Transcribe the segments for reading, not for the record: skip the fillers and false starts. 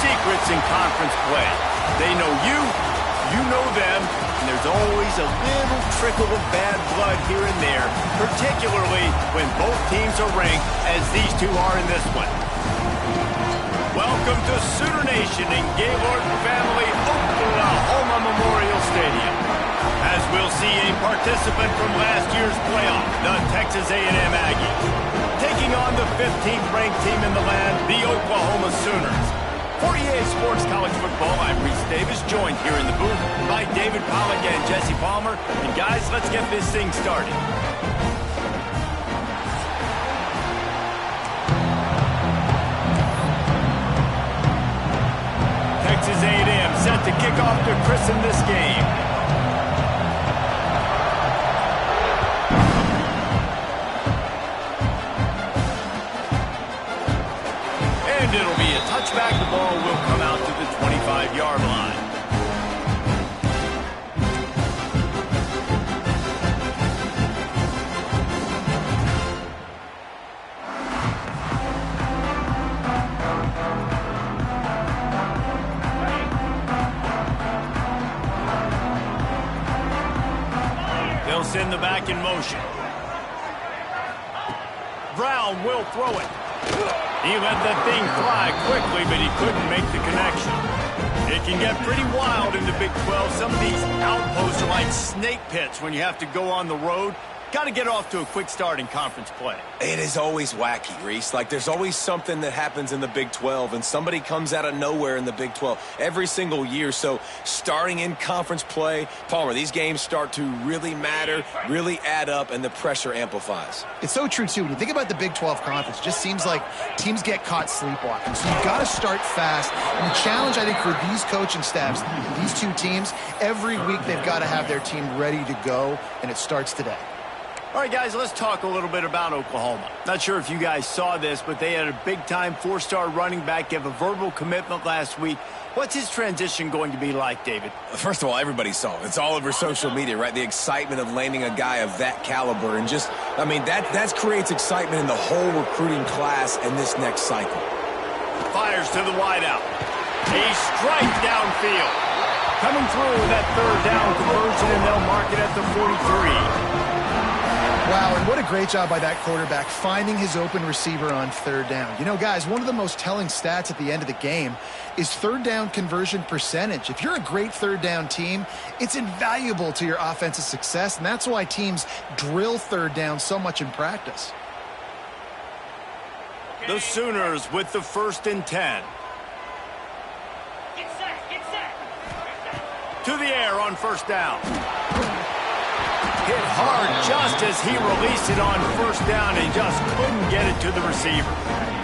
secrets in conference play. They know you, you know them, and there's always a little trickle of bad blood here and there, particularly when both teams are ranked as these two are in this one. Welcome to Sooner Nation in Gaylord Family Oklahoma Memorial Stadium. As we'll see a participant from last year's playoff, the Texas A&M Aggies, taking on the 15th ranked team in the land, the Oklahoma Sooners. For EA Sports College Football, I'm Reese Davis, joined here in the booth by David Pollack and Jesse Palmer. And guys, let's get this thing started. Texas A&M set to kick off to christen this game. And it'll be a touchback. The ball will come out to the 25-yard line. They'll send the back in motion. Brown will throw it. He let that thing fly quickly, but he couldn't make the connection. It can get pretty wild in the Big 12. Some of these outposts are like snake pits when you have to go on the road. Got to get off to a quick start in conference play. It is always wacky, Reese. Like, there's always something that happens in the Big 12, and somebody comes out of nowhere in the Big 12 every single year. So, starting in conference play, Palmer, these games start to really matter, really add up, and the pressure amplifies. It's so true, too. When you think about the Big 12 Conference, it just seems like teams get caught sleepwalking. So, you've got to start fast. And the challenge, I think, for these coaching staffs, these two teams, every week they've got to have their team ready to go, and it starts today. All right, guys, let's talk a little bit about Oklahoma. Not sure if you guys saw this, but they had a big-time four-star running back give a verbal commitment last week. What's his transition going to be like, David? First of all, everybody saw it. It's all over social media, right? The excitement of landing a guy of that caliber. And just, I mean, that creates excitement in the whole recruiting class and this next cycle. Fires to the wideout. A strike downfield. Coming through that third down conversion, and they'll mark it at the 43. Wow, and what a great job by that quarterback finding his open receiver on third down. You know, guys, one of the most telling stats at the end of the game is third down conversion percentage. If you're a great third down team, it's invaluable to your offensive success, and that's why teams drill third down so much in practice. The Sooners with the 1st and 10. Get set. To the air on first down. Hit hard just as he released it on first down and just couldn't get it to the receiver.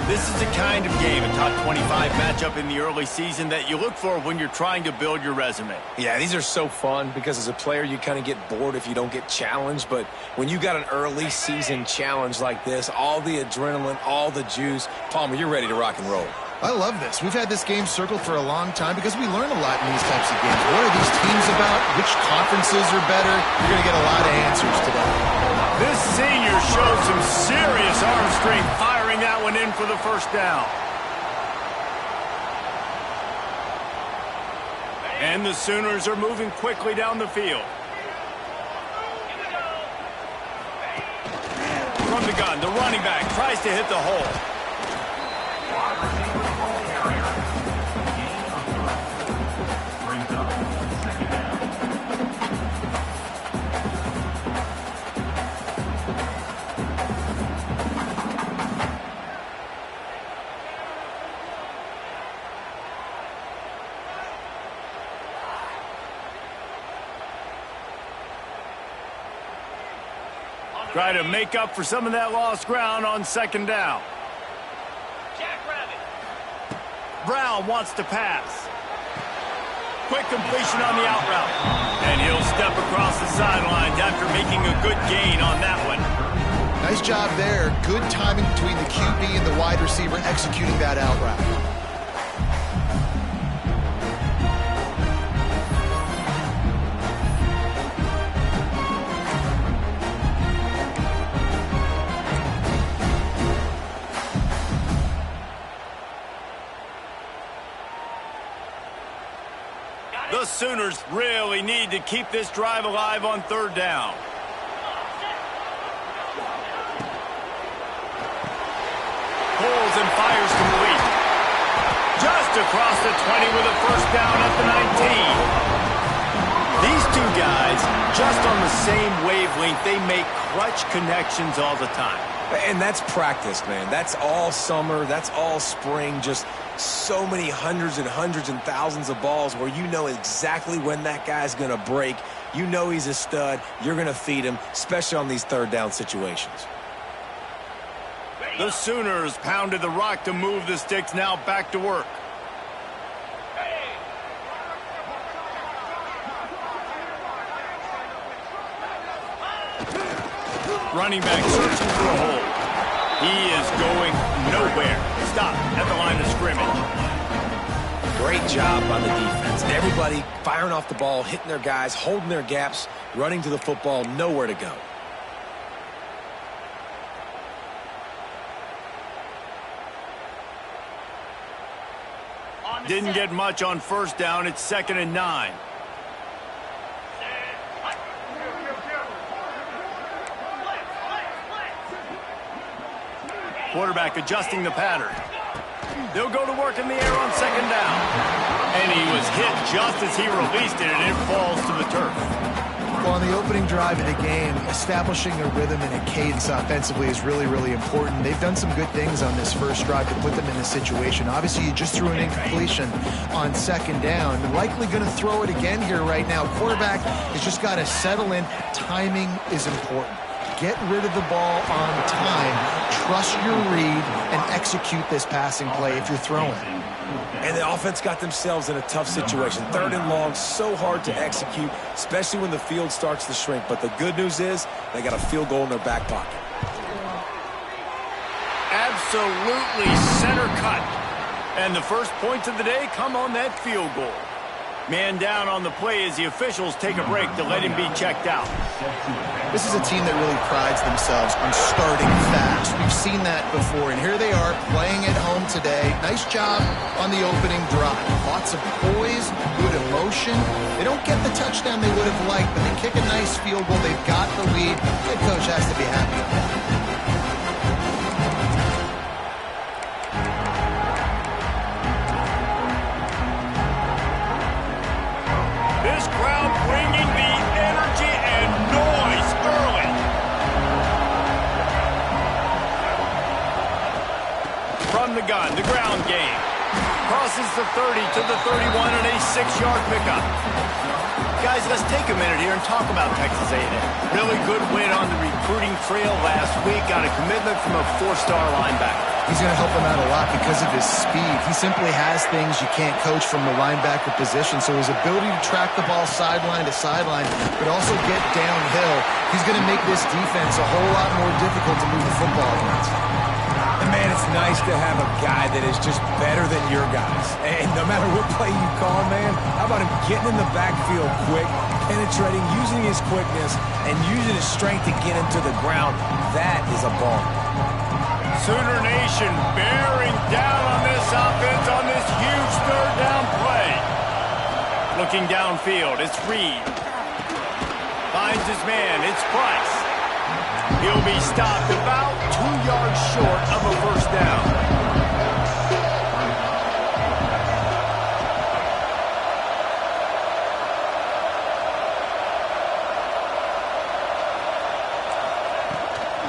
This is the kind of game, a top 25 matchup in the early season, that you look for when you're trying to build your resume. Yeah, these are so fun because as a player you kind of get bored if you don't get challenged. But when you got an early season challenge like this, all the adrenaline, all the juice, Palmer, you're ready to rock and roll. I love this. We've had this game circled for a long time because we learn a lot in these types of games. What are these teams about? Which conferences are better? You're going to get a lot of answers today. This senior showed some serious arm strength, firing that one in for the first down. And the Sooners are moving quickly down the field. From the gun, the running back tries to hit the hole. Try to make up for some of that lost ground on second down. Brown wants to pass. Quick completion on the out route. And he'll step across the sidelines after making a good gain on that one. Nice job there. Good timing between the QB and the wide receiver executing that out route. The Sooners really need to keep this drive alive on third down. Pulls and fires complete. Just across the 20 with a first down at the 19. These two guys, just on the same wavelength, they make clutch connections all the time. And that's practice, man. That's all summer. That's all spring. Just so many hundreds and thousands of balls where you know exactly when that guy's going to break. You know he's a stud. You're going to feed him, especially on these third down situations. The Sooners pounded the rock to move the sticks. Now back to work. Running back searching for a hole. He is going nowhere. Stop at the line of scrimmage. Great job by the defense. Everybody firing off the ball, hitting their guys, holding their gaps, running to the football, nowhere to go. Didn't get much on first down. It's 2nd and 9. Quarterback adjusting the pattern. They'll go to work in the air on 2nd down. And he was hit just as he released it, and it falls to the turf. Well, on the opening drive of the game, establishing a rhythm and a cadence offensively is really, really important. They've done some good things on this first drive to put them in this situation. Obviously, you just threw an incompletion on 2nd down. They're likely going to throw it again here right now. Quarterback has just got to settle in. Timing is important. Get rid of the ball on time. Trust your read and execute this passing play if you're throwing. And the offense got themselves in a tough situation. 3rd and long, so hard to execute, especially when the field starts to shrink. But the good news is they got a field goal in their back pocket. Absolutely center cut. And the first points of the day come on that field goal. Man down on the play as the officials take a break to let him be checked out. This is a team that really prides themselves on starting fast. We've seen that before, and here they are playing at home today. Nice job on the opening drive. Lots of poise, good emotion. They don't get the touchdown they would have liked, but they kick a nice field goal. They've got the lead. Head coach has to be happy with that. This crowd bringing the energy and noise early. From the gun, the ground game. Crosses the 30 to the 31 and a 6-yard pickup. Guys, let's take a minute here and talk about Texas A&M. Really good win on the recruiting trail last week. Got a commitment from a 4-star linebacker. He's going to help him out a lot because of his speed. He simply has things you can't coach from the linebacker position. So his ability to track the ball sideline to sideline, but also get downhill, he's going to make this defense a whole lot more difficult to move the football against. And man, it's nice to have a guy that is just better than your guys. And no matter what play you call, man, how about him getting in the backfield quick, penetrating, using his quickness, and using his strength to get into the ground. That is a ball. Sooner Nation bearing down on this offense on this huge 3rd down play. Looking downfield, it's Reed. Finds his man, it's Price. He'll be stopped about 2 yards short of a first down.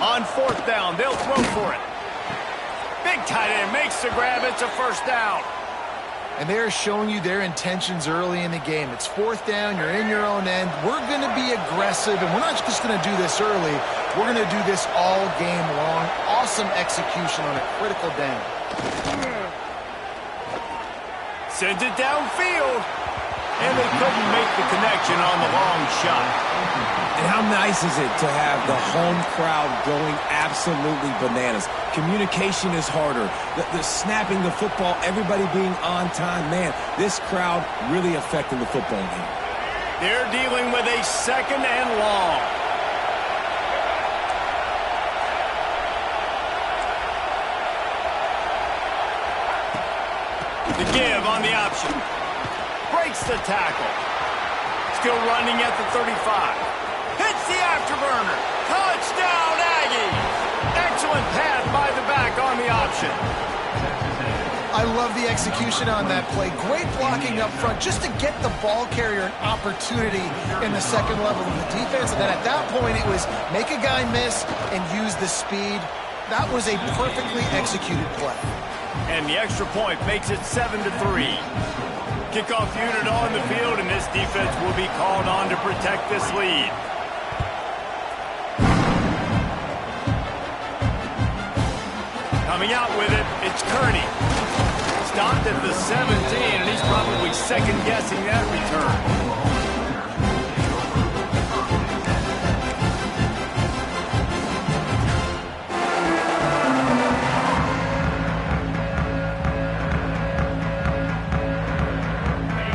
On 4th down, they'll throw for it. Big tight end makes the grab. It's a first down. And they're showing you their intentions early in the game. It's 4th down. You're in your own end. We're going to be aggressive, and we're not just going to do this early. We're going to do this all game long. Awesome execution on a critical down. Sends it downfield. And they couldn't make the connection on the long shot. And how nice is it to have the home crowd going absolutely bananas? Communication is harder. The snapping the football, everybody being on time. Man, this crowd really affecting the football game. They're dealing with a 2nd and long. The give on the option. breaks the tackle. Still running at the 35. Hits the afterburner. Touchdown, Aggies. Excellent pass by the back on the option. I love the execution on that play. Great blocking up front just to get the ball carrier an opportunity in the second level of the defense. And then at that point, it was make a guy miss and use the speed. That was a perfectly executed play. And the extra point makes it 7-3. Kickoff unit on the field, and this defense will be called on to protect this lead. Coming out with it, it's Kearney. Stopped at the 17, and he's probably second-guessing that return.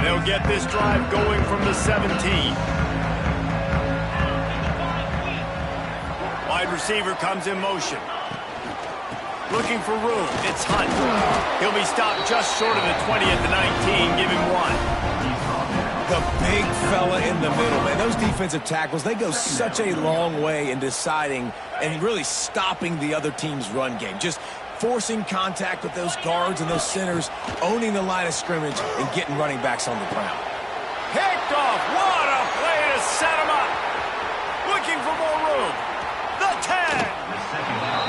They'll get this drive going from the 17. Wide receiver comes in motion. Looking for room. It's Hunt. He'll be stopped just short of the 20 at the 19. Give him one. The big fella in the middle, man. Those defensive tackles, they go such a long way in deciding and really stopping the other team's run game. Just forcing contact with those guards and those centers, owning the line of scrimmage, and getting running backs on the ground. Picked off. What a play to set him up. Looking for more room. The 10.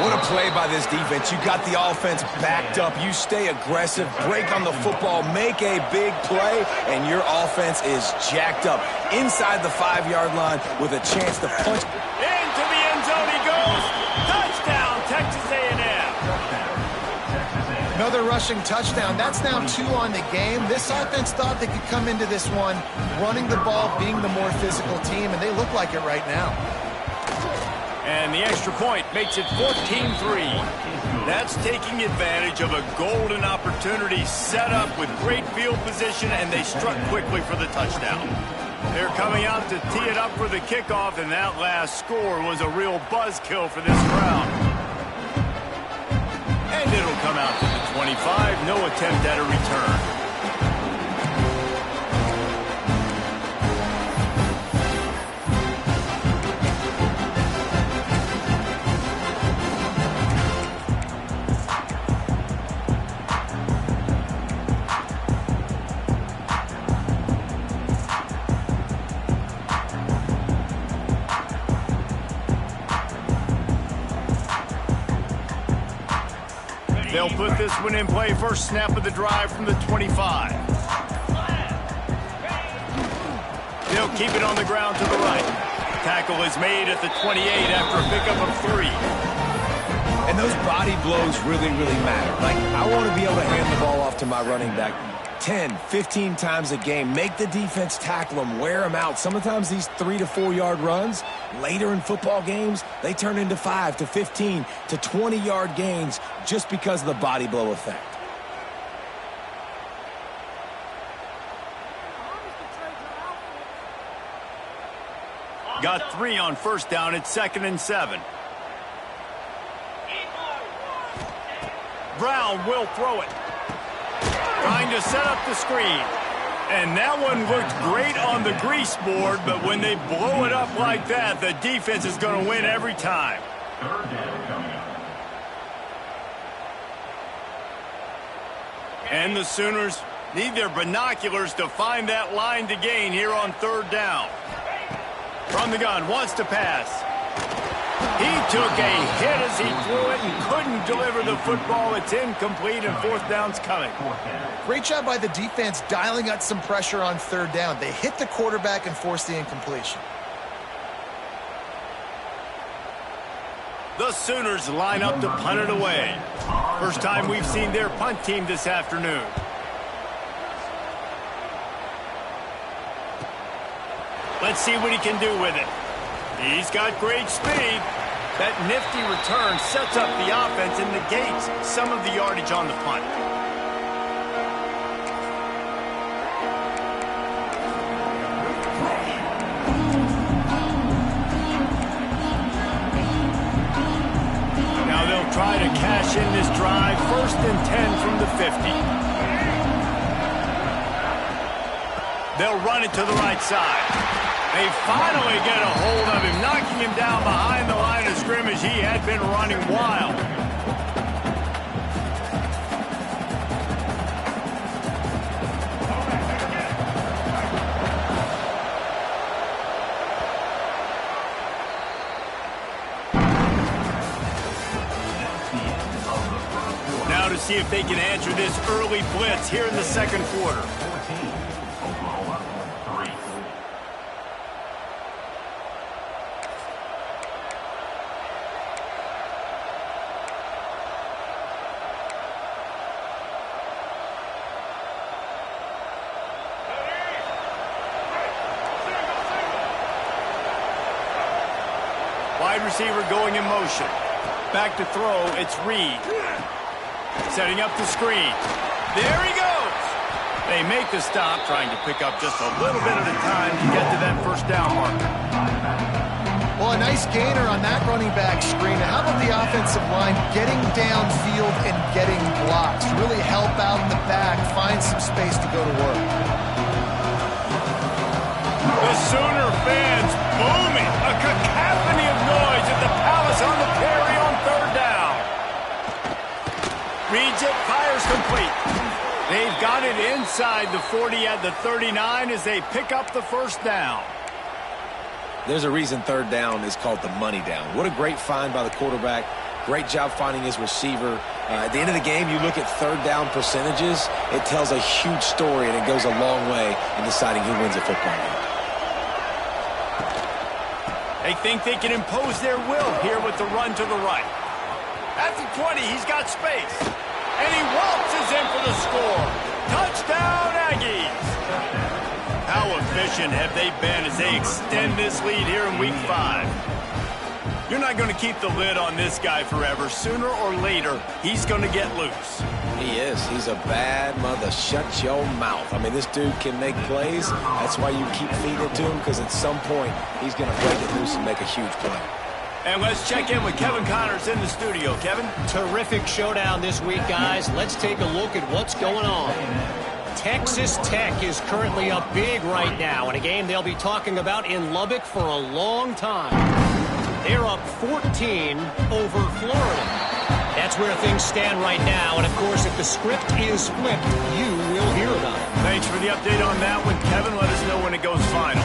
What a play by this defense. You got the offense backed up. You stay aggressive, break on the football, make a big play, and your offense is jacked up inside the 5-yard line with a chance to punch. Into the end zone he goes. Touchdown, Texas A&M. Another rushing touchdown. That's now 2 on the game. This offense thought they could come into this one running the ball, being the more physical team, and they look like it right now. And the extra point makes it 14-3. That's taking advantage of a golden opportunity set up with great field position, and they struck quickly for the touchdown. They're coming out to tee it up for the kickoff, and that last score was a real buzzkill for this crowd. And it'll come out to the 25. No attempt at a return. They'll put this one in play. First snap of the drive from the 25. They'll keep it on the ground to the right. Tackle is made at the 28 after a pickup of 3. And those body blows really, really matter. Like, I want to be able to hand the ball off to my running back 10, 15 times a game. Make the defense tackle them, wear them out. Sometimes these 3 to 4 yard runs, later in football games, they turn into 5 to 15 to 20 yard gains just because of the body blow effect. Got 3 on first down. It's 2nd and 7. Brown will throw it. Trying to set up the screen. And that one looked great on the grease board, but when they blow it up like that, the defense is going to win every time. And the Sooners need their binoculars to find that line to gain here on 3rd down. From the gun, wants to pass. He took a hit as he threw it and couldn't deliver the football. It's incomplete, and 4th down's coming. Great job by the defense dialing up some pressure on 3rd down. They hit the quarterback and forced the incompletion. The Sooners line up to punt it away. First time we've seen their punt team this afternoon. Let's see what he can do with it. He's got great speed. That nifty return sets up the offense and negates some of the yardage on the punt. Now they'll try to cash in this drive. 1st and 10 from the 50. They'll run it to the right side. They finally get a hold of him, knocking him down behind the line of scrimmage. He had been running wild. Now to see if they can answer this early blitz here in the second quarter. Wide receiver going in motion. Back to throw, it's Reed. Setting up the screen. There he goes. They make the stop, trying to pick up just a little bit at a time to get to that first down marker. Well, a nice gainer on that running back screen. How about the offensive line getting downfield and getting blocks? Really help out in the back, find some space to go to work. The Sooner fans booming. A cacophony of noise at the Palace on the Perry on third down. Reads it, fires complete. They've got it inside the 40 at the 39 as they pick up the first down. There's a reason third down is called the money down. What a great find by the quarterback. Great job finding his receiver. At the end of the game, you look at third down percentages. It tells a huge story, and it goes a long way in deciding who wins a football game. They think they can impose their will here with the run to the right. At the 20, he's got space. And he waltzes in for the score. Touchdown, Aggies. How efficient have they been as they extend this lead here in Week 5? You're not going to keep the lid on this guy forever. Sooner or later, he's going to get loose. He is. He's a bad mother. Shut your mouth. I mean, this dude can make plays. That's why you keep feeding it to him, because at some point, he's going to break it loose and make a huge play. And let's check in with Kevin Connors in the studio. Kevin? Terrific showdown this week, guys. Let's take a look at what's going on. Texas Tech is currently up big right now in a game they'll be talking about in Lubbock for a long time. They're up 14 over Florida. That's where things stand right now. And, of course, if the script is flipped, you will hear about it. Thanks for the update on that one, Kevin. Let us know when it goes final.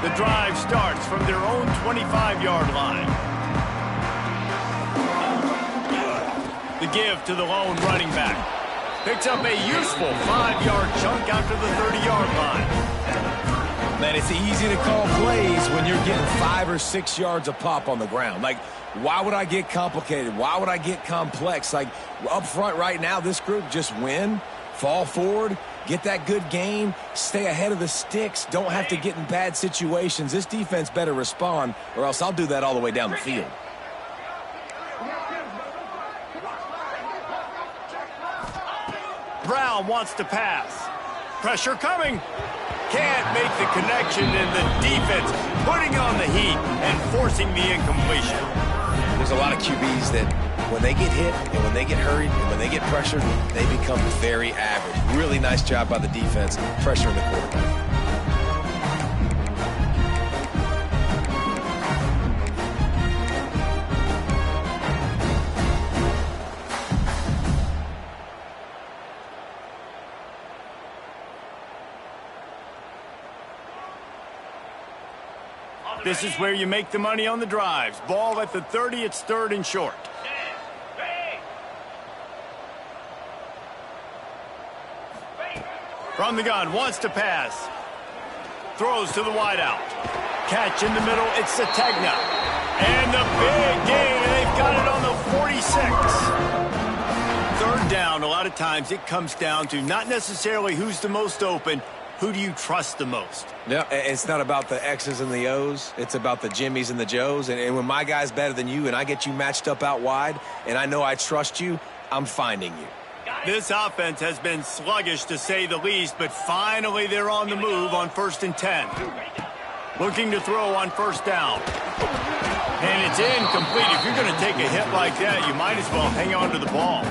The drive starts from their own 25-yard line. The give to the lone running back. Picks up a useful 5-yard chunk out to the 30-yard line. Man, it's easy to call plays when you're getting 5 or 6 yards a pop on the ground. Like, why would I get complicated? Why would I get complex? Like, up front right now, this group just win, fall forward, get that good gain, stay ahead of the sticks, don't have to get in bad situations. This defense better respond, or else I'll do that all the way down the field. Brown wants to pass. Pressure coming. Can't make the connection, and the defense putting on the heat and forcing the incompletion. There's a lot of QBs that when they get hit and when they get hurried and when they get pressured, they become very average. Really nice job by the defense pressuring the quarterback. This is where you make the money on the drives. Ball at the 30, it's third and short. From the gun, wants to pass. Throws to the wideout. Catch in the middle, it's Sategna. And the big gain, and they've got it on the 46. Third down, a lot of times it comes down to not necessarily who's the most open, who do you trust the most? Yeah, it's not about the X's and the O's. It's about the Jimmys and the Joes. And when my guy's better than you and I get you matched up out wide and I know I trust you, I'm finding you. This offense has been sluggish to say the least, but finally they're on the move on 1st and 10. Looking to throw on 1st down. And it's incomplete. If you're going to take a hit like that, you might as well hang on to the ball.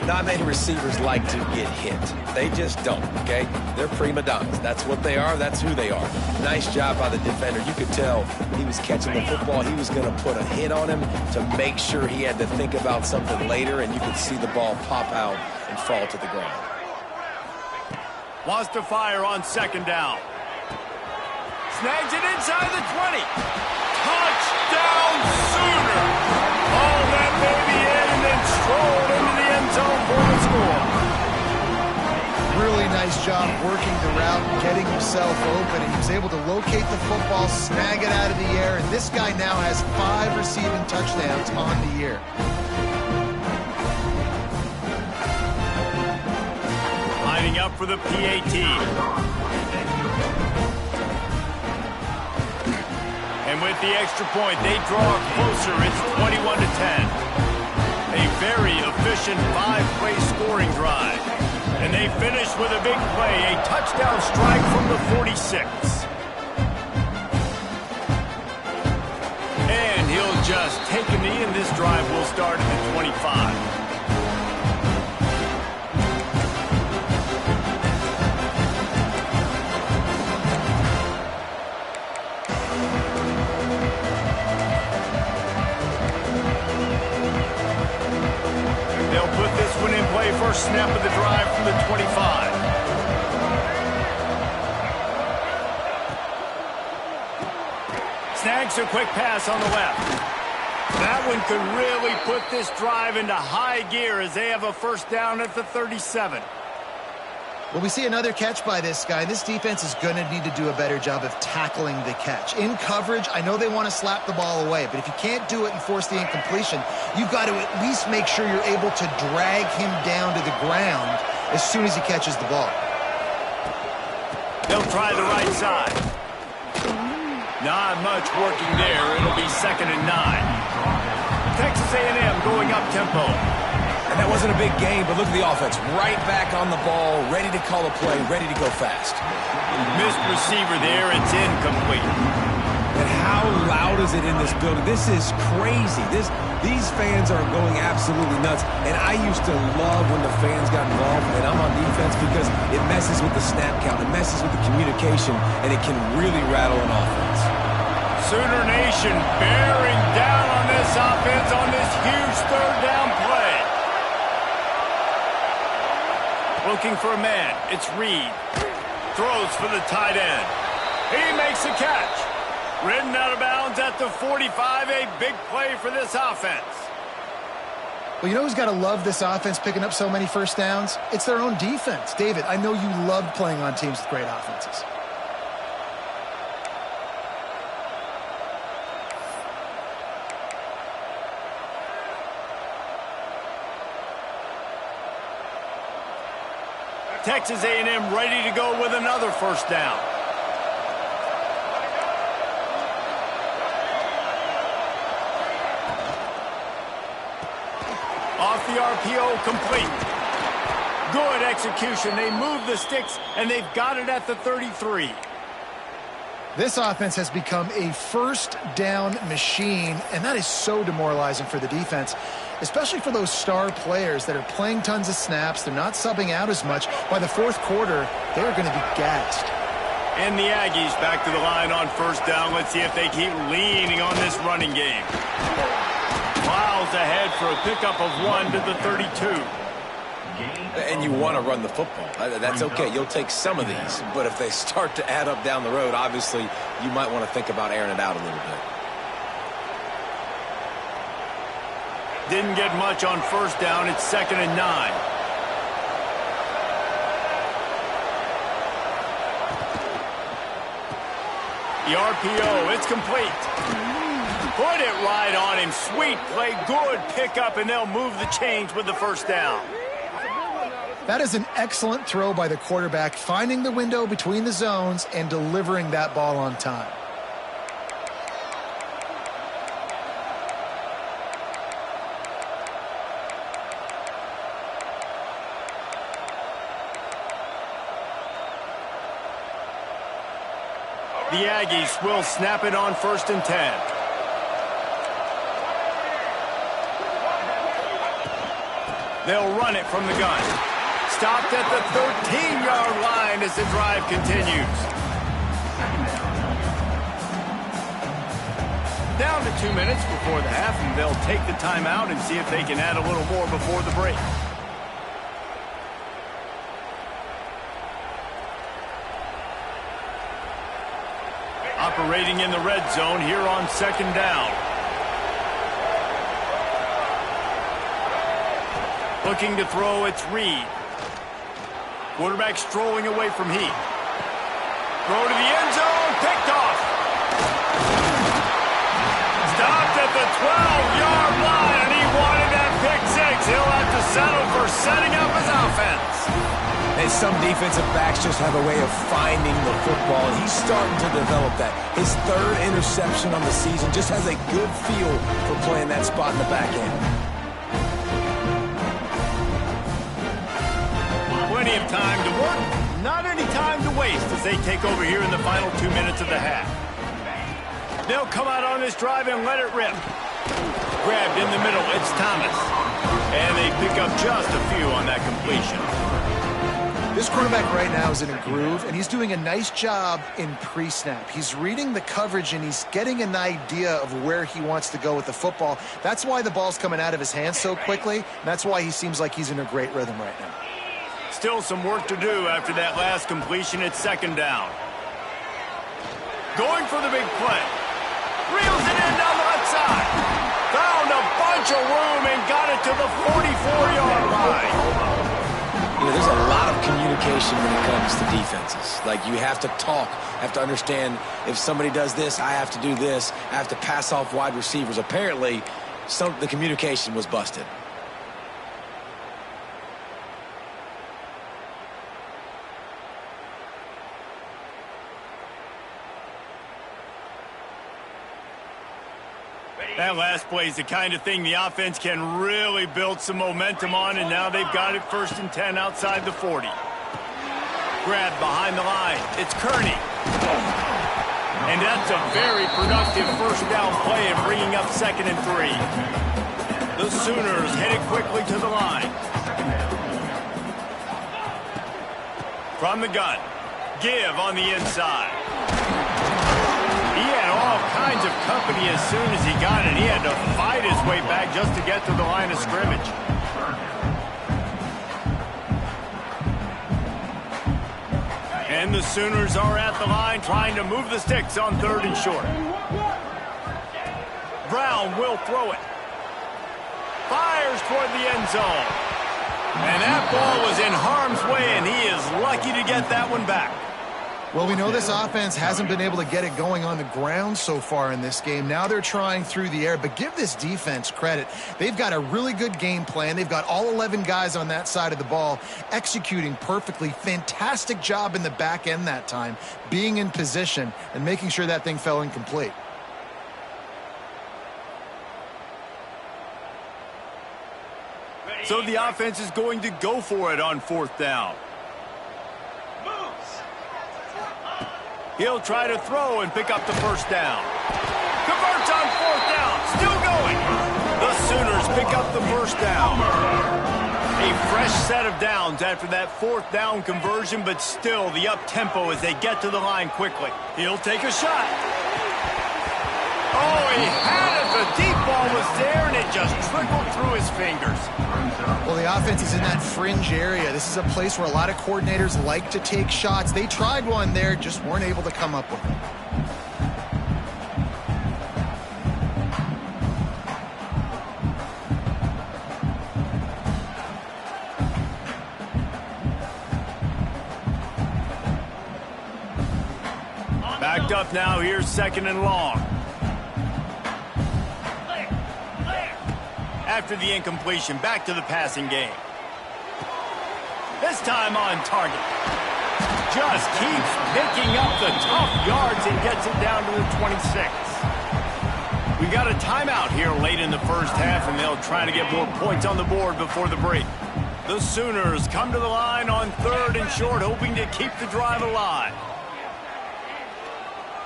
Not many receivers like to get hit. They just don't, okay? They're prima donnas. That's what they are. That's who they are. Nice job by the defender. You could tell he was catching the football. He was going to put a hit on him to make sure he had to think about something later, and you could see the ball pop out and fall to the ground. Wants to fire on 2nd down. Snags it inside the 20. Touchdown Sooner! All that baby in and then strolled into the end zone for the score. Really nice job working the route and getting himself open. He was able to locate the football, snag it out of the air, and this guy now has 5 receiving touchdowns on the year. Lining up for the PAT. And with the extra point, they draw closer. It's 21-10. A very efficient 5-play scoring drive. And they finish with a big play, a touchdown strike from the 46. And he'll just take a knee, and this drive will start at the 25. First snap of the drive from the 25. Snags a quick pass on the left. That one could really put this drive into high gear as they have a 1st down at the 37. Well, we see another catch by this guy. This defense is going to need to do a better job of tackling the catch. In coverage, I know they want to slap the ball away, but if you can't do it and force the incompletion, you've got to at least make sure you're able to drag him down to the ground as soon as he catches the ball. They'll try the right side. Not much working there. It'll be 2nd and 9. Texas A&M going up tempo. And that wasn't a big game, but look at the offense. Right back on the ball, ready to call a play, ready to go fast. Missed receiver there. It's incomplete. And how loud is it in this building? This is crazy. These fans are going absolutely nuts. And I used to love when the fans got involved, and I'm on defense because it messes with the snap count. It messes with the communication, and it can really rattle an offense. Sooner Nation bearing down on this offense on this huge 3rd down play. Looking for a man. It's Reed. Throws for the tight end. He makes the catch. Ridden out of bounds at the 45. A big play for this offense. Well, you know who's got to love this offense picking up so many 1st downs? It's their own defense. David, I know you love playing on teams with great offenses. Texas A&M ready to go with another 1st down. Off the RPO, complete. Good execution. They move the sticks, and they've got it at the 33. This offense has become a 1st down machine, and that is so demoralizing for the defense, especially for those star players that are playing tons of snaps. They're not subbing out as much. By the 4th quarter, they're going to be gassed. And the Aggies back to the line on 1st down. Let's see if they keep leaning on this running game. Miles ahead for a pickup of 1 to the 32. And you want to run the football. That's okay. You'll take some of these. But if they start to add up down the road, obviously, you might want to think about airing it out a little bit. Didn't get much on 1st down. It's 2nd and 9. The RPO, it's complete. Put it right on him. Sweet play, good pickup, and they'll move the chains with the 1st down. That is an excellent throw by the quarterback, finding the window between the zones and delivering that ball on time. The Aggies will snap it on 1st and 10. They'll run it from the gun. Stopped at the 13-yard line as the drive continues. Down to 2 minutes before the half, and they'll take the timeout and see if they can add a little more before the break. Operating in the red zone here on 2nd down. Looking to throw, it's Reed. Quarterback strolling away from Heath. Throw to the end zone, picked off. Stopped at the 12-yard line, and he wanted that pick six. He'll have to settle for setting up his offense. And some defensive backs just have a way of finding the football. He's starting to develop that. His 3rd interception on the season just has a good feel for playing that spot in the back end. Plenty of time to work, not any time to waste as they take over here in the final 2 minutes of the half. They'll come out on this drive and let it rip. Grabbed in the middle, it's Thomas. And they pick up just a few on that completion. This quarterback right now is in a groove, and he's doing a nice job in pre-snap. He's reading the coverage, and he's getting an idea of where he wants to go with the football. That's why the ball's coming out of his hands so quickly, and that's why he seems like he's in a great rhythm right now. Still some work to do after that last completion at 2nd down. Going for the big play. Reels it in down the left side. Found a bunch of room and got it to the 44-yard line. You know, there's a lot of communication when it comes to defenses. Like, you have to talk, have to understand if somebody does this, I have to do this. I have to pass off wide receivers. Apparently, the communication was busted. That last play is the kind of thing the offense can really build some momentum on, and now they've got it 1st and 10 outside the 40. Grab behind the line. It's Kearney. And that's a very productive 1st down play and bringing up 2nd and 3. The Sooners headed quickly to the line. From the gun. Give on the inside. He had all kinds of company as soon as he got it. He had to fight his way back just to get to the line of scrimmage. And the Sooners are at the line trying to move the sticks on 3rd and short. Brown will throw it. Fires toward the end zone. And that ball was in harm's way, and he is lucky to get that one back. Well, we know this offense hasn't been able to get it going on the ground so far in this game. Now they're trying through the air, but give this defense credit. They've got a really good game plan. They've got all 11 guys on that side of the ball executing perfectly. Fantastic job in the back end that time, being in position and making sure that thing fell incomplete. So the offense is going to go for it on 4th down. He'll try to throw and pick up the 1st down. Converts on 4th down. Still going. The Sooners pick up the 1st down. A fresh set of downs after that 4th down conversion, but still the up-tempo as they get to the line quickly. He'll take a shot. Oh, he had it. The deep ball was there, and it just trickled through his fingers. Well, the offense is in that fringe area. This is a place where a lot of coordinators like to take shots. They tried one there, just weren't able to come up with it. Backed up now, here's 2nd and long. After the incompletion, back to the passing game. This time on target. Just keeps picking up the tough yards and gets it down to the 26. We got a timeout here late in the 1st half, and they'll try to get more points on the board before the break. The Sooners come to the line on 3rd and short, hoping to keep the drive alive.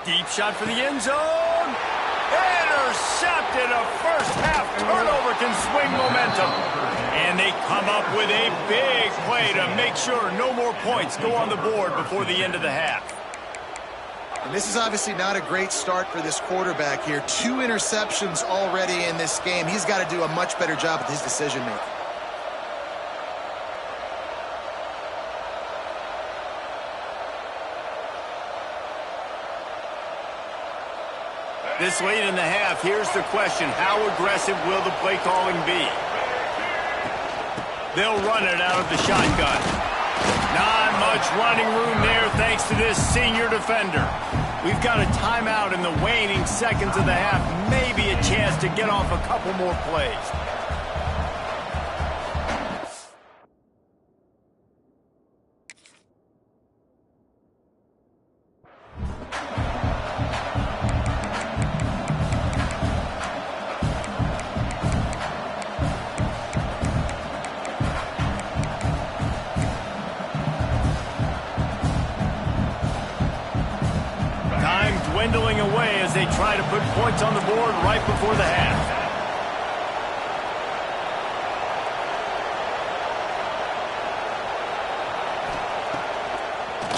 Deep shot for the end zone. Intercepted. A first-half turnover can swing momentum. And they come up with a big play to make sure no more points go on the board before the end of the half. And this is obviously not a great start for this quarterback here. 2 interceptions already in this game. He's got to do a much better job with his decision-making. This late in the half, here's the question. How aggressive will the play calling be? They'll run it out of the shotgun. Not much running room there thanks to this senior defender. We've got a timeout in the waning seconds of the half. Maybe a chance to get off a couple more plays. Dwindling away as they try to put points on the board right before the half.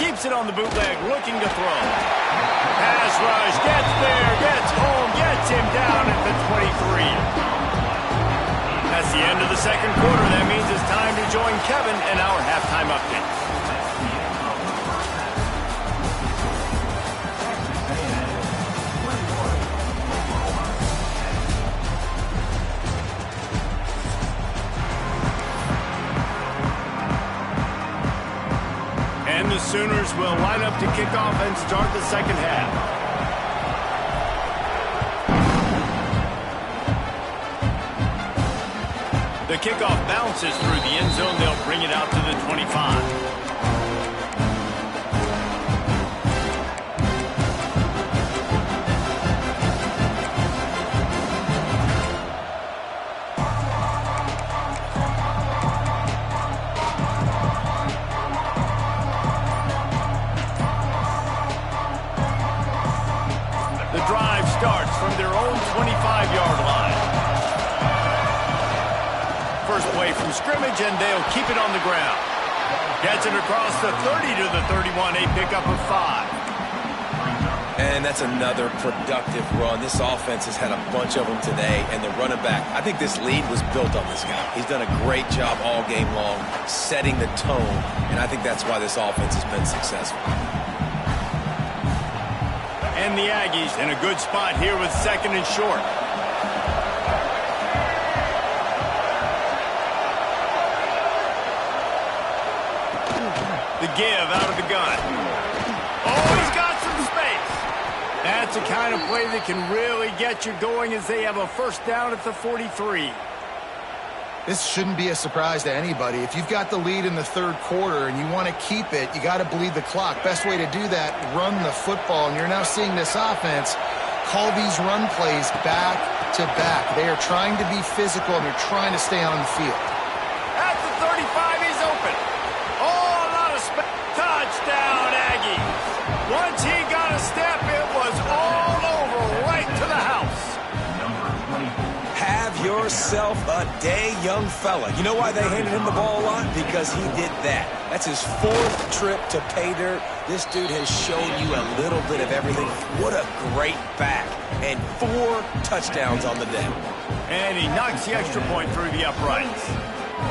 Keeps it on the bootleg, looking to throw. Pass rush, gets there, gets home, gets him down at the 23. That's the end of the second quarter. That means it's time to join Kevin in our halftime update. The Sooners will line up to kick off and start the second half. The kickoff bounces through the end zone. They'll bring it out to the 25. From their own 25-yard line. First play from scrimmage, and they'll keep it on the ground. Gets it across the 30 to the 31, a pickup of 5. And that's another productive run. This offense has had a bunch of them today, and the running back, I think this lead was built on this guy. He's done a great job all game long, setting the tone, and I think that's why this offense has been successful. And the Aggies in a good spot here with second and short. The give out of the gun. Oh, he's got some space. That's the kind of play that can really get you going as they have a first down at the 43. This shouldn't be a surprise to anybody. If you've got the lead in the third quarter and you want to keep it, you got to bleed the clock. Best way to do that, run the football. And you're now seeing this offense call these run plays back to back. They are trying to be physical, and they're trying to stay on the field. At the 35, he's open. Oh, a lot of space. Touchdown, Aggies. Once he got a step, it was all over, right to the house. Have yourself a day, young fella. You know why they handed him the ball a lot? Because he did that. That's his 4th trip to pay dirt. This dude has shown you a little bit of everything. What a great back. And 4 touchdowns on the day. And he knocks the extra point through the uprights.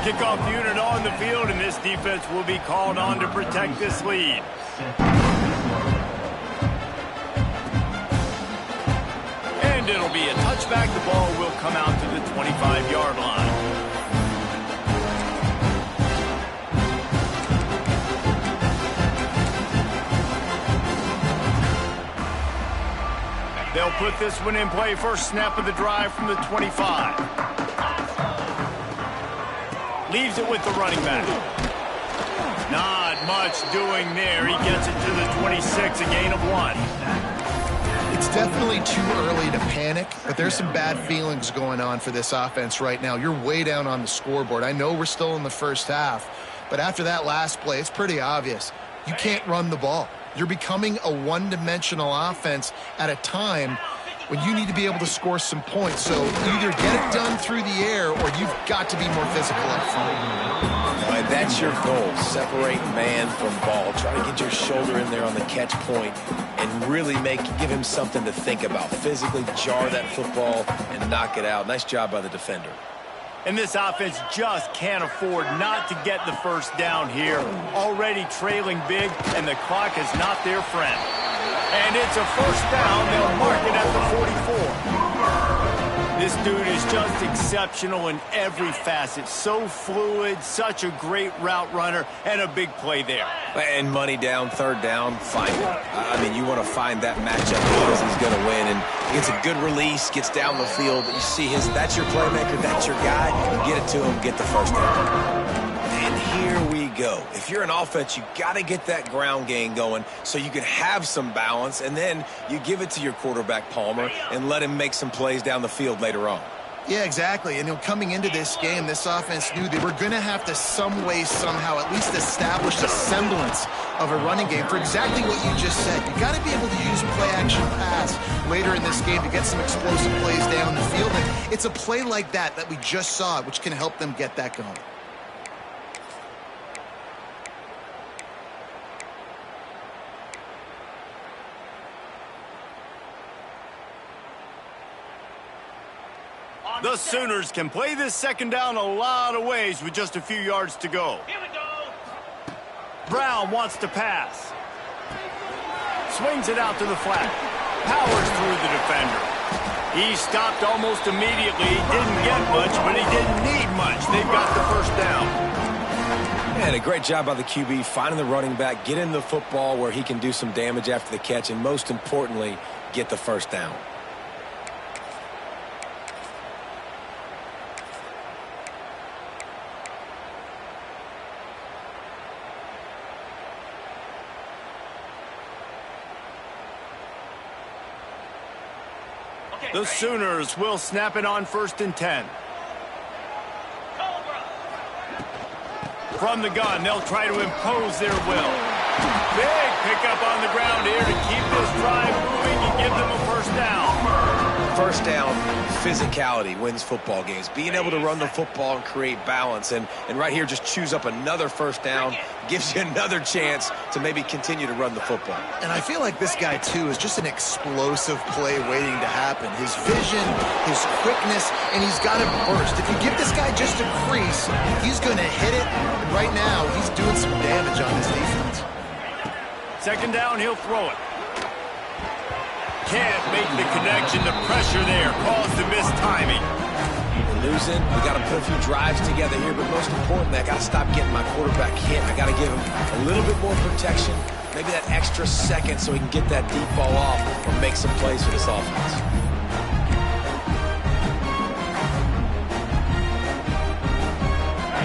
Kickoff unit on the field, and this defense will be called on to protect this lead. And it'll be a touchback. The ball will come out to the 25-yard line. They'll put this one in play. First snap of the drive from the 25. Leaves it with the running back. Not much doing there. He gets it to the 26, a gain of 1. It's definitely too early to panic, but there's some bad feelings going on for this offense right now. You're way down on the scoreboard. I know we're still in the first half, but after that last play, it's pretty obvious. You can't run the ball. You're becoming a one-dimensional offense at a time when you need to be able to score some points. So either get it done through the air or you've got to be more physical up front. Right, that's your goal. Separate man from ball. Try to get your shoulder in there on the catch point and really give him something to think about. Physically jar that football and knock it out. Nice job by the defender. And this offense just can't afford not to get the first down here. Already trailing big, and the clock is not their friend. And it's a first down. They'll mark it at the 44. This dude is just exceptional in every facet. So fluid, such a great route runner, and a big play there. And money down, third down, find it. I mean, you want to find that matchup because he's going to win. And he gets a good release, gets down the field. You see that's your playmaker, that's your guy. Get it to him, get the first down. And here we go. If you're an offense, you got to get that ground game going so you can have some balance, and then you give it to your quarterback, Palmer, and let him make some plays down the field later on. Yeah, exactly. And coming into this game, this offense knew they were going to have to some way, somehow, at least establish a semblance of a running game for exactly what you just said. You got to be able to use play-action pass later in this game to get some explosive plays down the field. And it's a play like that we just saw, which can help them get that going. The Sooners can play this second down a lot of ways with just a few yards to go. Here we go. Brown wants to pass. Swings it out to the flat. Powers through the defender. He stopped almost immediately. Didn't get much, but he didn't need much. They've got the first down. And a great job by the QB finding the running back, getting the football where he can do some damage after the catch, and most importantly, get the first down. The Sooners will snap it on 1st and 10. From the gun, they'll try to impose their will. Big pickup on the ground here to keep this drive moving and give them a first down. First down, physicality wins football games. Being able to run the football and create balance. And right here, just choose up another first down. Gives you another chance to maybe continue to run the football. And I feel like this guy, too, is just an explosive play waiting to happen. His vision, his quickness, and he's got to burst. If you give this guy just a crease, he's going to hit it. And right now, he's doing some damage on this defense. Second down, he'll throw it. Can't make the connection. The pressure there caused the missed timing. Losing, we got to put a few drives together here, but most importantly, I got to stop getting my quarterback hit. I got to give him a little bit more protection, maybe that extra second so he can get that deep ball off or make some plays for this offense.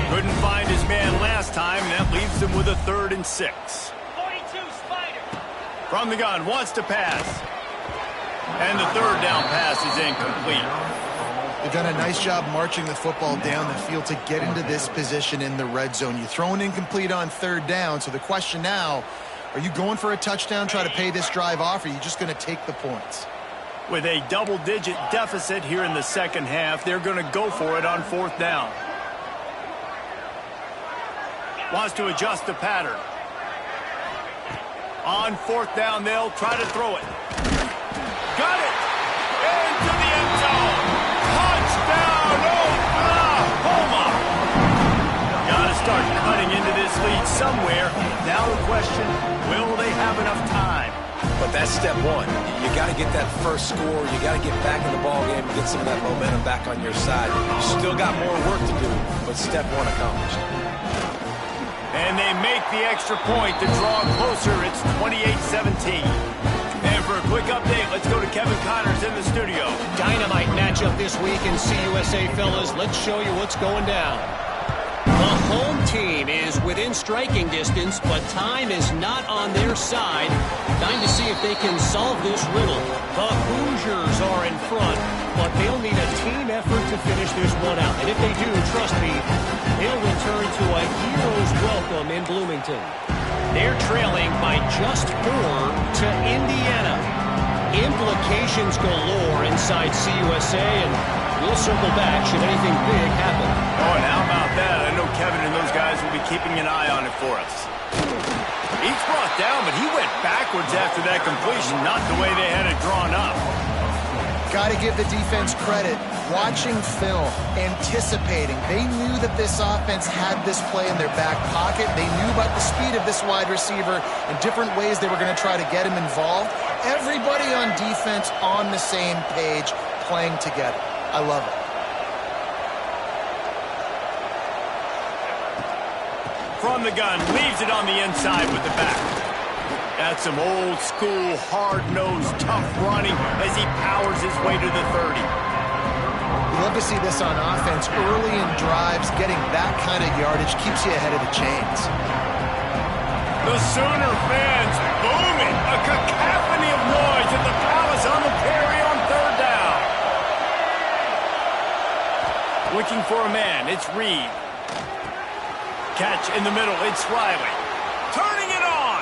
Couldn't find his man last time, and that leaves him with a 3rd and 6. 42 Spider. From the gun, wants to pass. And the 3rd down pass is incomplete. They've done a nice job marching the football down the field to get into this position in the red zone. You throw an incomplete on 3rd down, so the question now, are you going for a touchdown, try to pay this drive off, or are you just going to take the points? With a double-digit deficit here in the second half, they're going to go for it on 4th down. Wants to adjust the pattern. On 4th down, they'll try to throw it. Got it! Into the end zone! Touchdown, Oklahoma! Gotta start cutting into this lead somewhere. Now the question, will they have enough time? But that's step one. You got to get that first score. You got to get back in the ball game and get some of that momentum back on your side. You still got more work to do, but step one accomplished. And they make the extra point to draw closer. It's 28-17. And for a quick update, let's go to Kevin Connors in the studio. Dynamite matchup this week in CUSA, fellas. Let's show you what's going down. The home team is within striking distance, but time is not on their side. Time to see if they can solve this riddle. The Hoosiers are in front, but they'll need a team effort to finish this one out. And if they do, trust me, they'll return to a hero Heroes welcome in Bloomington. They're trailing by just 4 to Indiana. Implications galore inside CUSA, and we'll circle back should anything big happen. Oh, and how about that? I know Kevin and those guys will be keeping an eye on it for us. He's brought down, but he went backwards after that completion, not the way they had it drawn up. Got to give the defense credit. Watching film, anticipating. They knew that this offense had this play in their back pocket. They knew about the speed of this wide receiver and different ways they were going to try to get him involved. Everybody on defense on the same page, playing together. I love it. From the gun, leaves it on the inside with the back. That's some old-school, hard-nosed, tough running as he powers his way to the 30. You love to see this on offense. Early in drives, getting that kind of yardage keeps you ahead of the chains. The Sooner fans booming. A cacophony of noise at the Palace on the Prairie on third down. Looking for a man. It's Reed. Catch in the middle. It's Riley. Turning it on.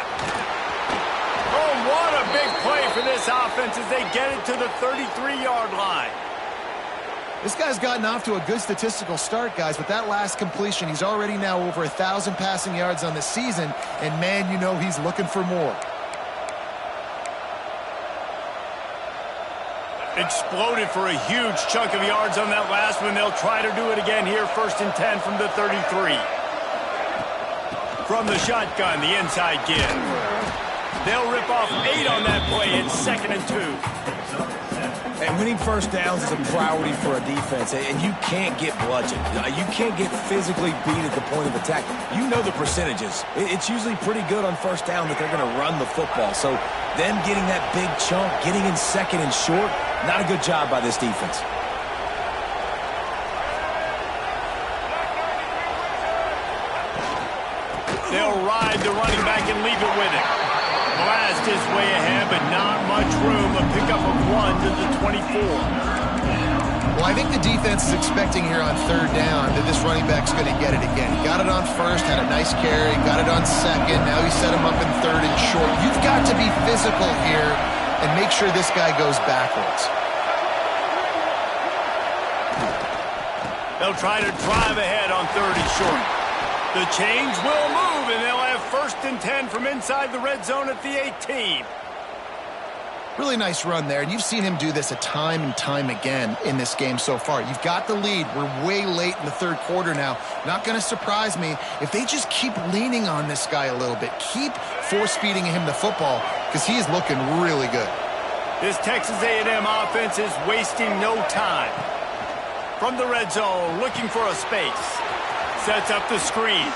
Oh, what a big play for this offense as they get it to the 33-yard line. This guy's gotten off to a good statistical start, guys. With that last completion, he's already now over 1,000 passing yards on the season, and man, you know he's looking for more. Exploded for a huge chunk of yards on that last one. They'll try to do it again here, 1st and 10 from the 33. From the shotgun, the inside give. They'll rip off 8 on that play. It's 2nd and 2. And winning first downs is a priority for a defense, and you can't get bludgeoned. You can't get physically beat at the point of attack. You know the percentages. It's usually pretty good on first down that they're going to run the football. So them getting that big chunk, getting in 2nd and short, not a good job by this defense. They'll ride the running back and leave it with him. Blast his way ahead, but not much room. A pickup of 1 to the 24. Well, I think the defense is expecting here on third down that this running back's going to get it again. He got it on first, had a nice carry, got it on second. Now he set him up in 3rd and short. You've got to be physical here and make sure this guy goes backwards. They'll try to drive ahead on 3rd and short. The change will move, and they'll have 1st and 10 from inside the red zone at the 18. Really nice run there, and you've seen him do this a time and time again in this game so far. You've got the lead. We're way late in the 3rd quarter now. Not going to surprise me if they just keep leaning on this guy a little bit. Keep force-feeding him the football because he is looking really good. This Texas A&M offense is wasting no time. From the red zone, looking for a space. Sets up the screen.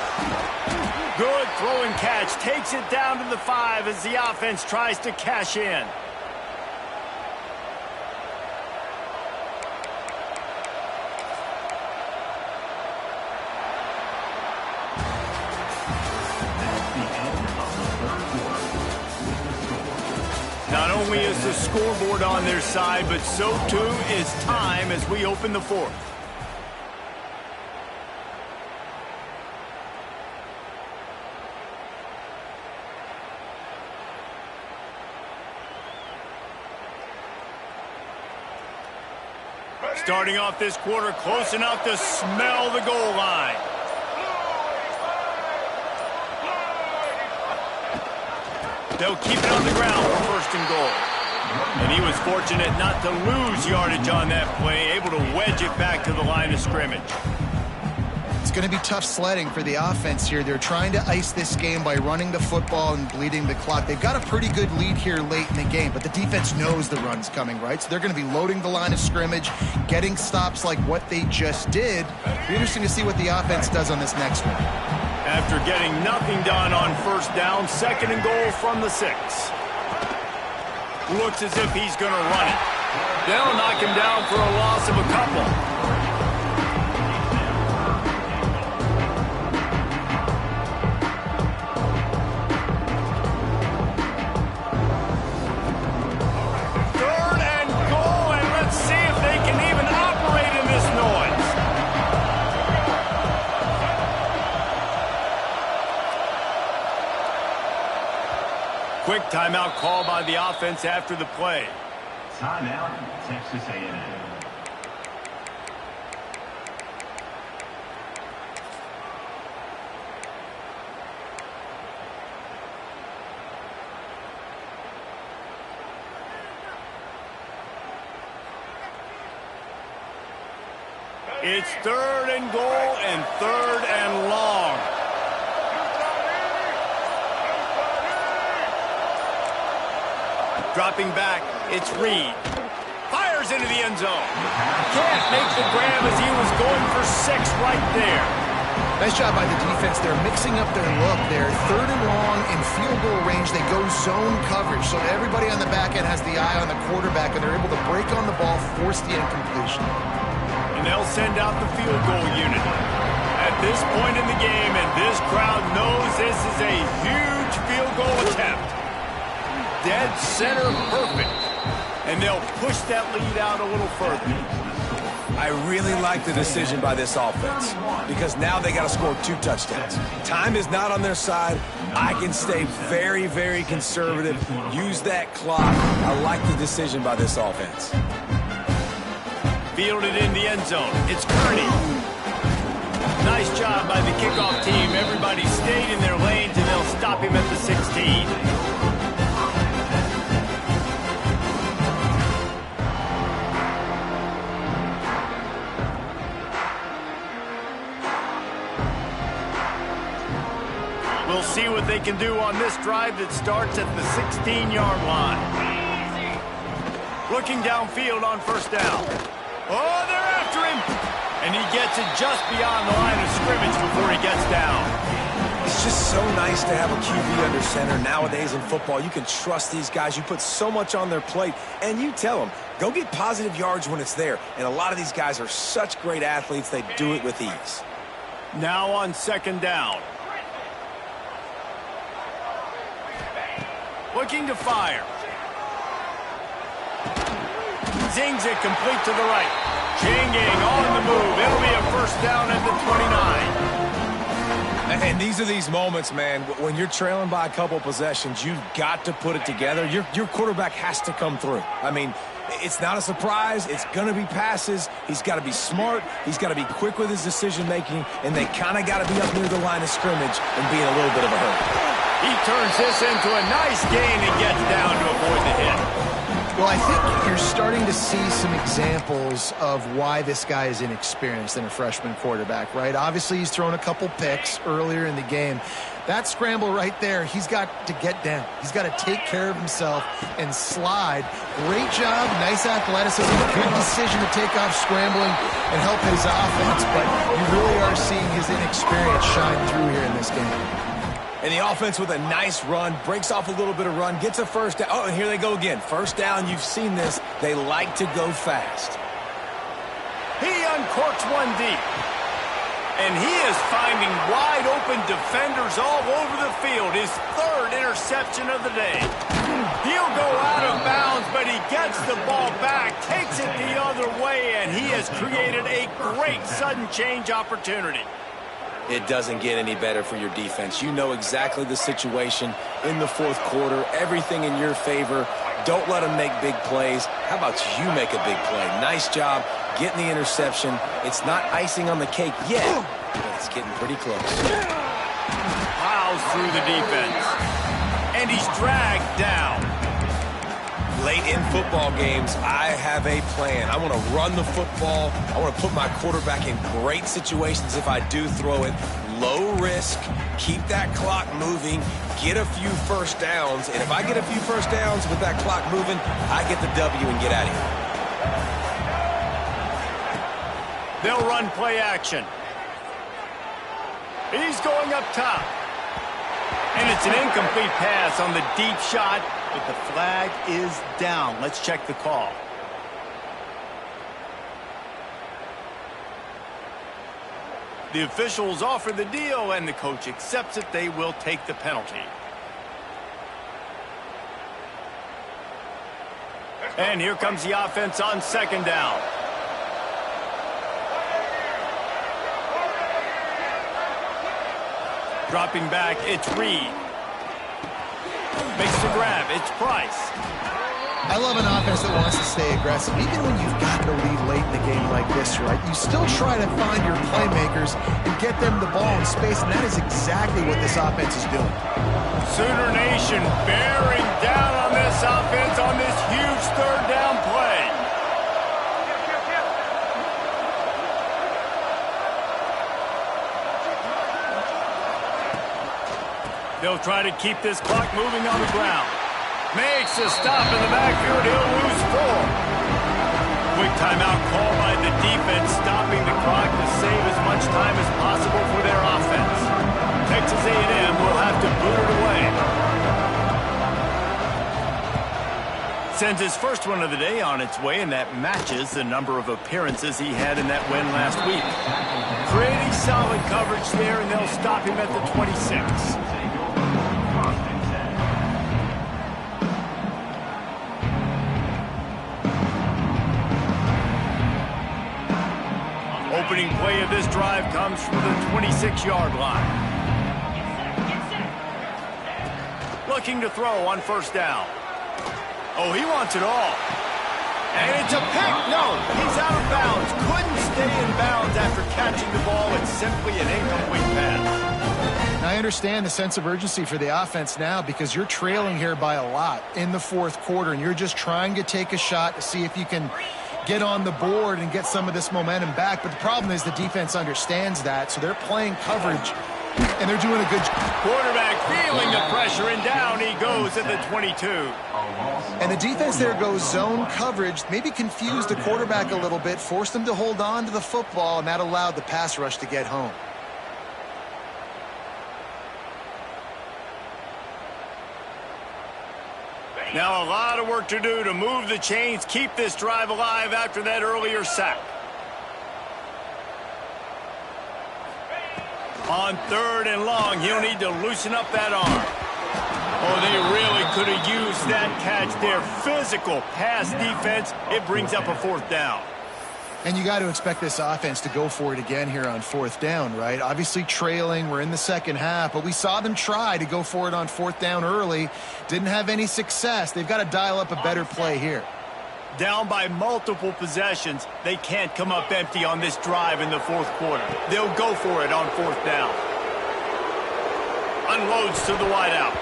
Good throw and catch. Takes it down to the 5 as the offense tries to cash in. Not only is the scoreboard on their side, but so too is time as we open the 4th. Starting off this quarter close enough to smell the goal line. They'll keep it on the ground for 1st and goal. And he was fortunate not to lose yardage on that play, able to wedge it back to the line of scrimmage. It's going to be tough sledding for the offense here. They're trying to ice this game by running the football and bleeding the clock. They've got a pretty good lead here late in the game, but the defense knows the run's coming, right? So they're going to be loading the line of scrimmage, getting stops like what they just did. It'll be interesting to see what the offense does on this next one. After getting nothing done on 1st down, 2nd and goal from the 6. Looks as if he's going to run it. They'll knock him down for a loss of a couple. quick timeout call by the offense after the play. Timeout, Texas A&M. It's 3rd and goal and 3rd and long. Dropping back, it's Reed. Fires into the end zone. Can't make the grab as he was going for 6 right there. Nice job by the defense. They're mixing up their look there. 3rd and long in field goal range. They go zone coverage. So everybody on the back end has the eye on the quarterback, and they're able to break on the ball, force the incompletion. And they'll send out the field goal unit. At this point in the game, and this crowd knows this is a huge field goal attempt. Dead center perfect. And they'll push that lead out a little further. I really like the decision by this offense because now they got to score 2 touchdowns. Time is not on their side. I can stay very, very conservative. Use that clock. I like the decision by this offense. Fielded in the end zone. It's Kearney. Nice job by the kickoff team. Everybody stayed in their lanes, and they'll stop him at the 16. We'll see what they can do on this drive that starts at the 16-yard line. Looking downfield on 1st down. Oh, they're after him. And he gets it just beyond the line of scrimmage before he gets down. It's just so nice to have a QB under center. Nowadays in football, you can trust these guys. You put so much on their plate, and you tell them, go get positive yards when it's there. And a lot of these guys are such great athletes, they do it with ease. Now on 2nd down. Looking to fire. Zings it complete to the right. Changing on the move. It'll be a 1st down at the 29. And these are these moments, man, when you're trailing by a couple possessions, you've got to put it together. Your quarterback has to come through. I mean, it's not a surprise. It's going to be passes. He's got to be smart. He's got to be quick with his decision-making, and they kind of got to be up near the line of scrimmage and be in a little bit of a hurry. He turns this into a nice gain and gets down to avoid the hit. Well, I think you're starting to see some examples of why this guy is inexperienced in a freshman quarterback, right? Obviously, he's thrown a couple picks earlier in the game. That scramble right there, he's got to get down. He's got to take care of himself and slide. Great job, nice athleticism, good decision to take off scrambling and help his offense, but you really are seeing his inexperience shine through here in this game. And the offense with a nice run, breaks off a little bit of run, gets a 1st down. Oh, and here they go again. 1st down, you've seen this. They like to go fast. He uncorks one deep. And he is finding wide open defenders all over the field. His 3rd interception of the day. He'll go out of bounds, but he gets the ball back, takes it the other way, and he has created a great sudden change opportunity. It doesn't get any better for your defense. You know exactly the situation in the 4th quarter. Everything in your favor. Don't let them make big plays. How about you make a big play? Nice job getting the interception. It's not icing on the cake yet, but it's getting pretty close. Plows through the defense. And he's dragged down. Late in football games, I have a plan. I want to run the football. I want to put my quarterback in great situations if I do throw it. Low risk, keep that clock moving, get a few 1st downs. And if I get a few 1st downs with that clock moving, I get the W and get out of here. They'll run play action. He's going up top. And it's an incomplete pass on the deep shot, but the flag is down. Let's check the call. The officials offer the deal, and the coach accepts it. They will take the penalty. And here comes the offense on 2nd down. Dropping back, it's Reed. Makes the grab. It's Price. I love an offense that wants to stay aggressive. Even when you've got the lead late in the game like this, right, you still try to find your playmakers and get them the ball in space, and that is exactly what this offense is doing. Sooner Nation bearing down on this offense on this huge third down play. They'll try to keep this clock moving on the ground. Makes a stop in the backfield. He'll lose 4. Quick timeout call by the defense, stopping the clock to save as much time as possible for their offense. Texas A&M will have to boot it away. Sends his first one of the day on its way, and that matches the number of appearances he had in that win last week. Pretty solid coverage there, and they'll stop him at the 26. Opening play of this drive comes from the 26-yard line. Looking to throw on first down. Oh, he wants it all. And it's a pick. No, he's out of bounds. Couldn't stay in bounds after catching the ball. It's simply an incomplete pass. Now, I understand the sense of urgency for the offense now because you're trailing here by a lot in the fourth quarter, and you're just trying to take a shot to see if you can get on the board and get some of this momentum back. But the problem is the defense understands that, so they're playing coverage, and they're doing a good job. Quarterback feeling the pressure, and down he goes at the 22. And the defense there goes zone coverage, maybe confused the quarterback a little bit, forced him to hold on to the football, and that allowed the pass rush to get home. Now a lot of work to do to move the chains, keep this drive alive after that earlier sack. On 3rd and long, he'll need to loosen up that arm. Oh, they really could have used that catch there. Physical pass defense. It brings up a 4th down. And you got to expect this offense to go for it again here on 4th down, right? Obviously trailing, we're in the second half, but we saw them try to go for it on 4th down early. Didn't have any success. They've got to dial up a better play here. Down by multiple possessions, they can't come up empty on this drive in the 4th quarter. They'll go for it on 4th down. Unloads to the wideout.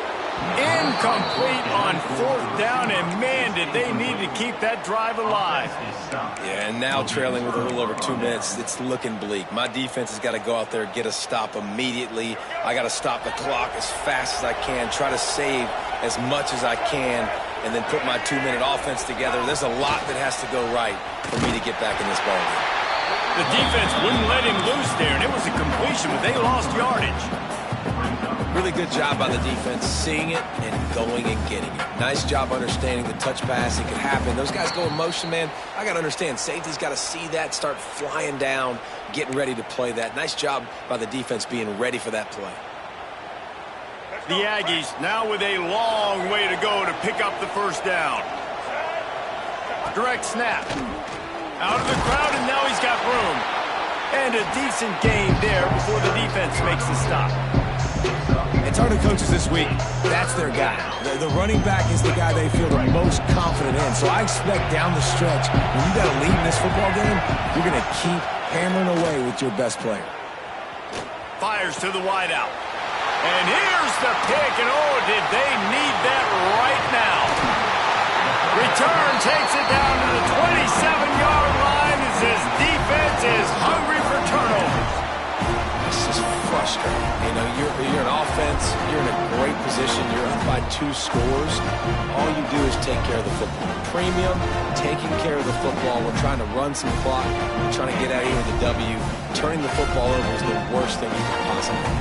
Incomplete on 4th down, and man, did they need to keep that drive alive. Yeah, and now trailing with a little over 2 minutes, it's looking bleak. My defense has got to go out there and get a stop immediately. I got to stop the clock as fast as I can, try to save as much as I can, and then put my 2-minute offense together. There's a lot that has to go right for me to get back in this ballgame. The defense wouldn't let him loose there, and it was a completion, but they lost yardage. Really good job by the defense, seeing it and going and getting it. Nice job understanding the touch pass. It could happen. Those guys go in motion, man. I got to understand. Safety's got to see that, start flying down, getting ready to play that. Nice job by the defense being ready for that play. The Aggies now with a long way to go to pick up the 1st down. Direct snap. Out of the crowd, and now he's got room. And a decent gain there before the defense makes the stop. It's hard to coaches this week. That's their guy. The running back is the guy they feel the most confident in. So I expect down the stretch, when you got to lead in this football game, you're going to keep hammering away with your best player. Fires to the wideout. And here's the pick, and oh, did they need that right now. Return takes it down to the 27-yard line as his defense is hungry for turnovers. This is frustrating. You know, you're an offense, you're in a great position, you're up by 2 scores. All you do is take care of the football. Premium, taking care of the football. We're trying to run some clock. We're trying to get out of here with a W. Turning the football over is the worst thing you can possibly do.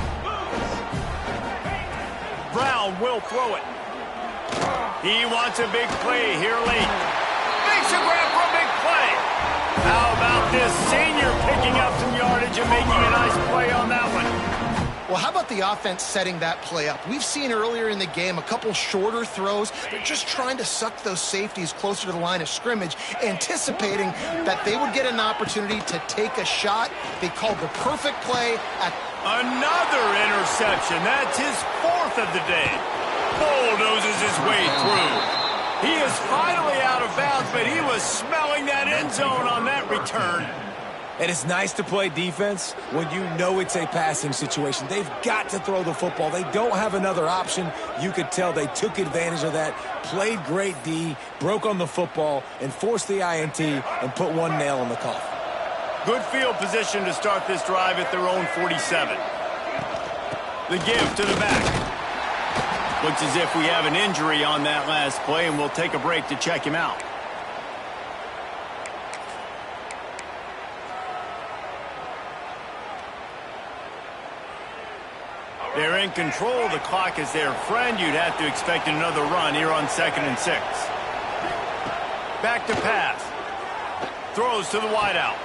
Brown will throw it. He wants a big play here late. Makes a grab for a big play. How about this senior picking up some yardage and making a nice play on that one? Well, how about the offense setting that play up? We've seen earlier in the game a couple shorter throws. They're just trying to suck those safeties closer to the line of scrimmage, anticipating that they would get an opportunity to take a shot. They called the perfect play at another interception. That's his 4th of the day. bulldozes his way through. He is finally out of bounds, but he was smelling that end zone on that return. And it's nice to play defense when you know it's a passing situation. They've got to throw the football. They don't have another option. You could tell they took advantage of that, played great D, broke on the football, and forced the INT and put one nail in the coffin. Good field position to start this drive at their own 47. The give to the back. Looks as if we have an injury on that last play, and we'll take a break to check him out. They're in control. The clock is their friend. You'd have to expect another run here on 2nd and 6. Back to pass. Throws to the wideout.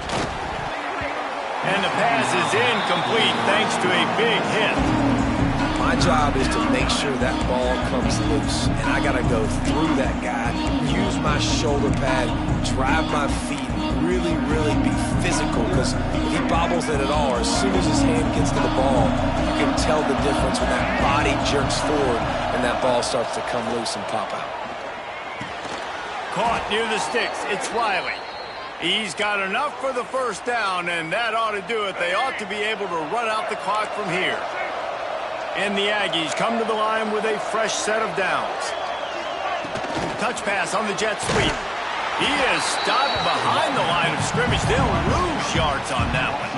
And the pass is incomplete thanks to a big hit. My job is to make sure that ball comes loose, and I got to go through that guy, use my shoulder pad, drive my feet, really be physical, because if he bobbles it at all, or as soon as his hand gets to the ball, you can tell the difference when that body jerks forward and that ball starts to come loose and pop out. Caught near the sticks. It's Riley. He's got enough for the first down, and that ought to do it. They ought to be able to run out the clock from here. And the Aggies come to the line with a fresh set of downs. Touch pass on the jet sweep. He is stopped behind the line of scrimmage. They'll lose yards on that one.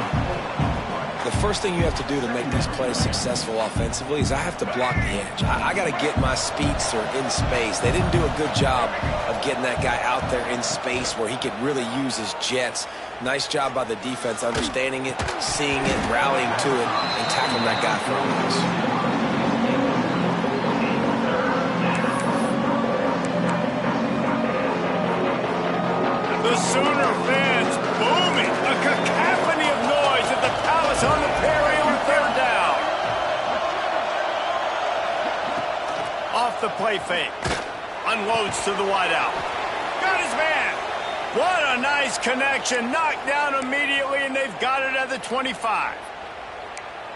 The first thing you have to do to make these plays successful offensively is I have to block the edge. I got to get my speedster in space. They didn't do a good job of getting that guy out there in space where he could really use his jets. Nice job by the defense understanding it, seeing it, rallying to it, and tackling that guy for a loss. The Sooner fans booming. A cacophony of noise at the Palace on the Prairie on 3rd down. Off the play fake. Unloads to the wideout. Got his man. What a nice connection. Knocked down immediately, and they've got it at the 25.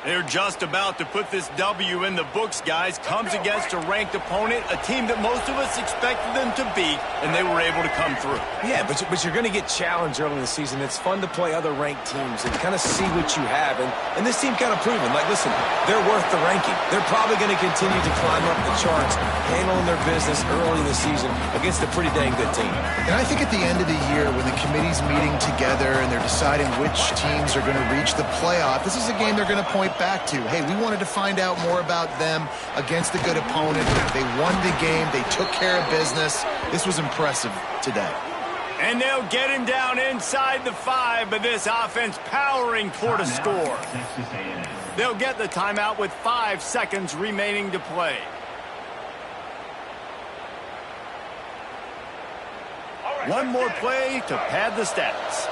They're just about to put this W in the books, guys. Comes against a ranked opponent, a team that most of us expected them to beat, and they were able to come through. Yeah, but you're going to get challenged early in the season. It's fun to play other ranked teams and kind of see what you have. And this team kind of proven, like, listen, they're worth the ranking. They're probably going to continue to climb up the charts, handling their business early in the season against a pretty dang good team. And I think at the end of the year, when the committee's meeting together and they're deciding which teams are going to reach the playoff, this is a game they're going to point back to. Hey, we wanted to find out more about them against a good opponent. They won the game. They took care of business. This was impressive today. And they'll get him down inside the 5, but this offense powering toward a score. They'll get the timeout with 5 seconds remaining to play. One more play to pad the stats.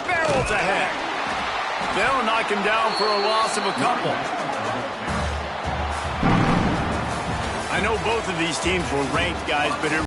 Barrels ahead. They'll knock him down for a loss of a couple. I know both of these teams were ranked, guys, but it